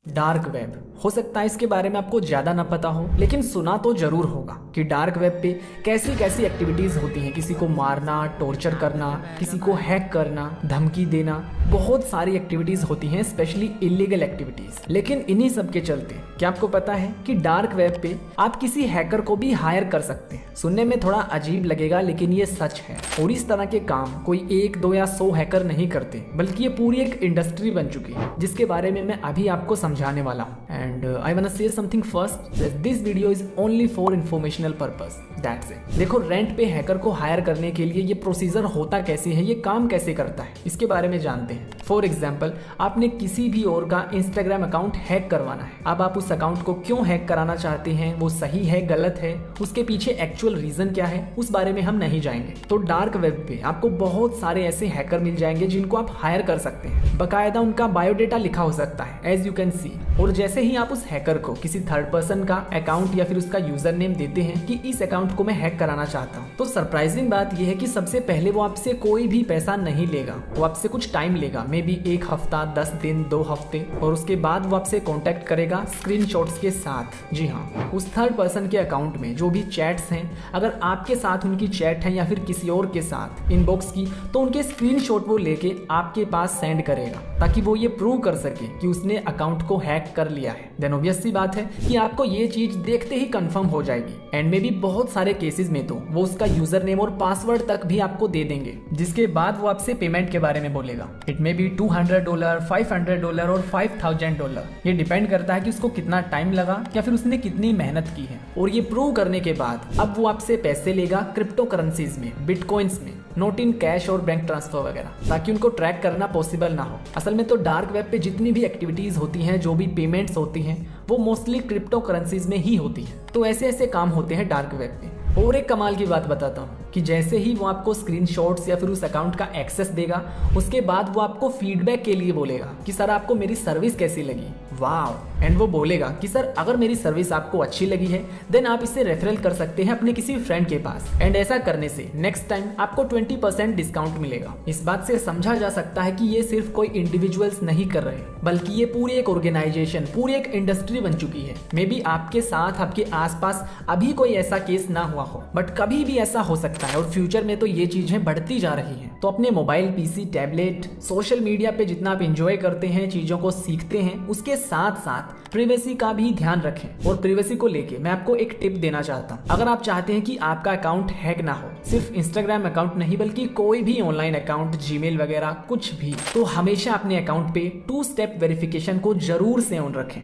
Dark web. हो सकता है इसके बारे में आपको ज्यादा ना पता हो, लेकिन सुना तो जरूर होगा कि डार्क वेब पे कैसी कैसी एक्टिविटीज होती हैं। किसी को मारना, टॉर्चर करना, किसी को हैक करना, धमकी देना, बहुत सारी एक्टिविटीज होती हैं, स्पेशली इलीगल एक्टिविटीज। लेकिन इन्हीं सब के चलते क्या आपको पता है कि डार्क वेब पे आप किसी हैकर को भी हायर कर सकते हैं। सुनने में थोड़ा अजीब लगेगा, लेकिन ये सच है। और इस तरह के काम कोई 1, 2 या 100 हैकर नहीं करते, बल्कि ये पूरी एक इंडस्ट्री बन चुकी है, जिसके बारे में मैं अभी आपको समझाने वाला हूँ। And I want to share something first, this video is only for informational purpose, that's it. देखो, रेंट पे हैकर को हायर करने के लिए ये प्रोसीजर होता कैसे है, ये काम कैसे करता है, इसके बारे में जानते हैं। फॉर एग्जाम्पल, आपने किसी भी और का इंस्टाग्राम अकाउंट हैक करवाना है। अब आप उस अकाउंट को क्यों हैक कराना चाहते हैं, वो सही है, गलत है, उसके पीछे एक्चुअल रीजन क्या है, उस बारे में हम नहीं जाएंगे। तो डार्क वेब पे आपको बहुत सारे ऐसे हैकर मिल जाएंगे जिनको आप हायर कर सकते हैं। बकायदा उनका बायोडेटा लिखा हो सकता है, एज यू कैन सी। और जैसे ही आप उस हैकर को किसी थर्ड पर्सन का अकाउंट या फिर उसका यूजर नेम देते हैं कि इस अकाउंट को मैं हैक कराना चाहता हूँ, तो सरप्राइजिंग बात यह है कि सबसे पहले वो आपसे कोई भी पैसा नहीं लेगा। वो आपसे कुछ टाइम लेगा, मे बी 1 हफ्ता, 10 दिन, 2 हफ्ते, और उसके बाद वो आपसे कॉन्टेक्ट करेगा स्क्रीनशॉट्स के साथ। जी हाँ, उस थर्ड पर्सन के अकाउंट में जो भी चैट्स हैं, अगर आपके साथ उनकी चैट है या फिर किसी और के साथ इनबॉक्स की, तो उनके स्क्रीनशॉट वो लेके आपके पास सेंड करेगा, ताकि वो ये प्रूव कर सके कि उसने अकाउंट को हैक कर लिया है। देन ऑब्वियस सी बात है कि आपको ये चीज देखते ही कंफर्म हो जाएगी। एंड में भी बहुत सारे केसेस में तो वो उसका यूजर नेम और पासवर्ड तक भी आपको दे देंगे, जिसके बाद वो आपसे पेमेंट के बारे में बोलेगा। इट मे बी $200, $500 और $5000। ये डिपेंड करता है कि उसको कितना टाइम लगा या फिर उसने कितनी मेहनत की है। और ये प्रूव करने के बाद अब वो आपसे पैसे लेगा क्रिप्टो करेंसीज में, बिटकॉइंस में, नॉट इन कैश और बैंक ट्रांसफर वगैरह, ताकि उनको ट्रैक करना पॉसिबल ना हो। असल में तो डार्क वेब पे जितनी भी एक्टिविटीज होती हैं, जो भी पेमेंट्स होती हैं, वो मोस्टली क्रिप्टो करेंसीज में ही होती हैं। तो ऐसे ऐसे काम होते हैं डार्क वेब पे। और एक कमाल की बात बताता हूँ कि जैसे ही वो आपको स्क्रीनशॉट्स या फिर उस अकाउंट का एक्सेस देगा, उसके बाद वो आपको फीडबैक के लिए बोलेगा कि सर आपको मेरी सर्विस कैसी लगी, वाव। एंड वो बोलेगा कि सर अगर मेरी सर्विस आपको अच्छी लगी है, देन आप इसे रेफरल कर सकते हैं अपने किसी फ्रेंड के पास। एंड ऐसा करने से नेक्स्ट टाइम आपको 20% डिस्काउंट मिलेगा। इस बात से समझा जा सकता है कि ये सिर्फ कोई इंडिविजुअल्स नहीं कर रहे, बल्कि ये पूरी एक ऑर्गेनाइजेशन, पूरी एक इंडस्ट्री बन चुकी है। मे बी आपके साथ, आपके आसपास अभी कोई ऐसा केस ना हुआ हो, बट कभी भी ऐसा हो सकता है। और फ्यूचर में तो ये चीजें बढ़ती जा रही हैं। तो अपने mobile, PC, tablet, social media पे जितना आप एंजॉय करते हैं, चीजों को सीखते हैं, उसके साथ साथ प्रिवेसी का भी ध्यान रखें। और प्रिवेसी को लेके मैं आपको एक टिप देना चाहता हूँ। अगर आप चाहते हैं कि आपका अकाउंट हैक ना हो, सिर्फ इंस्टाग्राम अकाउंट नहीं बल्कि कोई भी ऑनलाइन अकाउंट, जीमेल वगैरह कुछ भी, तो हमेशा अपने अकाउंट पे 2 स्टेप वेरिफिकेशन को जरूर से ऑन रखें।